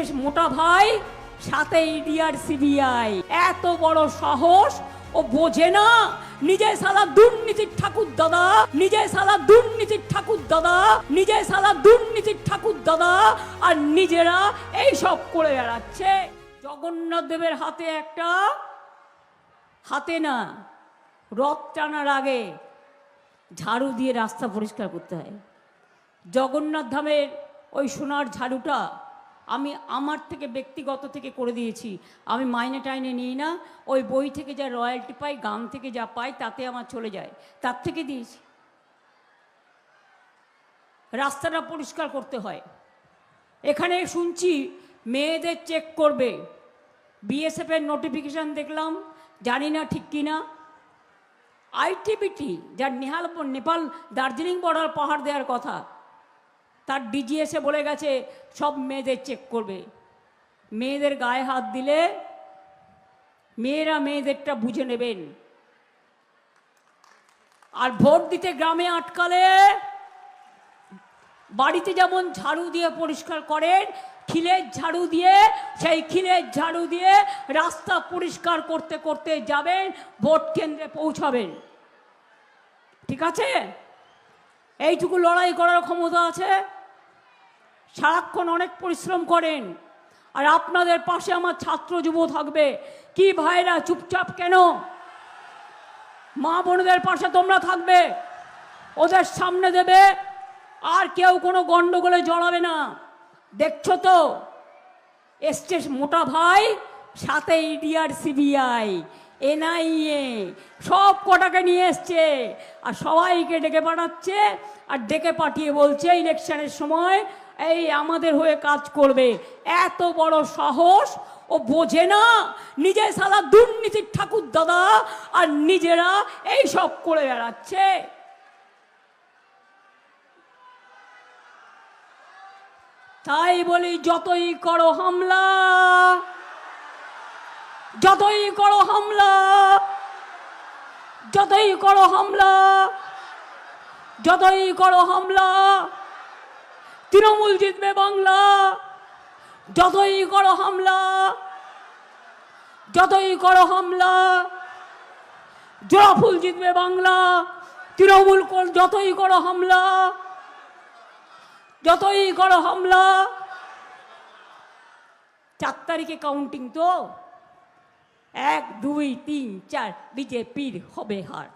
এসছে মোটা ভাই, সাথে ইডি আর সিবিআই। এত বড় সাহস ও বোঝে না নিজে সালা দুর্নীতির ঠাকুর দাদা, নিজে সালা দুর্নীতির ঠাকুর দাদা, নিজে সালা দুর্নীতির ঠাকুর দাদা, আর নিজেরা এই সব করে বেড়াচ্ছে। জগন্নাথ দেবের হাতে একটা, হাতে না, রথ টানার আগে ঝাড়ু দিয়ে রাস্তা পরিষ্কার করতে হয়। জগন্নাথ ধামের ওই সোনার ঝাড়ুটা আমি আমার থেকে ব্যক্তিগত থেকে করে দিয়েছি। আমি মাইনে টাইনে নিই না, ওই বই থেকে যা রয়্যালটি পাই, গান থেকে যা পাই, তাতে আমার চলে যায়, তার থেকে দিয়েছি। রাস্তাটা পরিষ্কার করতে হয়। এখানে শুনছি মেয়েদের চেক করবে, বিএসএফের নোটিফিকেশান দেখলাম, জানি না ঠিক কিনা। আইটিবিটি, যার নেপাল দার্জিলিং বর্ডার পাহাড় দেওয়ার কথা, তার ডিজি এসে বলে গেছে সব মেয়েদের চেক করবে। মেয়েদের গায়ে হাত দিলে মেয়েরা মেয়েদেরটা বুঝে নেবেন। আর ভোট দিতে গ্রামে আটকালে বাড়িতে যেমন ঝাড়ু দিয়ে পরিষ্কার করেন, খিলের ঝাড়ু দিয়ে, সেই খিলের ঝাড়ু দিয়ে রাস্তা পরিষ্কার করতে করতে যাবেন, ভোট কেন্দ্রে পৌঁছাবেন। ঠিক আছে? এইটুকু লড়াই করার ক্ষমতা আছে। সারাক্ষণ অনেক পরিশ্রম করেন, আর আপনাদের পাশে আমার ছাত্র যুব থাকবে। কি ভাইরা চুপচাপ কেন? মা বোনদের পাশে তোমরা থাকবে, ওদের সামনে দেবে, আর কেউ কোনো গন্ডগোলে জড়াবে না। দেখছো তো এসছে মোটা ভাই, সাথে ইডি আর সিবিআই, এনআইএ, সব কটাকে নিয়ে এসছে, আর সবাইকে ডেকে পাঠাচ্ছে। আর ডেকে পাঠিয়ে বলছে ইলেকশনের সময় এই আমাদের হয়ে কাজ করবে। এত বড় সাহস ও বোঝে না নিজে সালা দুর্নীতির ঠাকুর দাদা, আর নিজেরা এই সব করে বেড়াচ্ছে। তাই বলি যতই করো হামলা, যতই করো হামলা, যতই করো হামলা, যতই করো হামলা, তৃণমূল জিতবে বাংলা। যতই করো হামলা, যতই করো হামলা, জোড়াফুল জিতবে বাংলা। তৃণমূল যতই করো হামলা, যতই করো হামলা। 4 তারিখে কাউন্টিং তো, 1 2 3 4 বিজেপির হবে হার।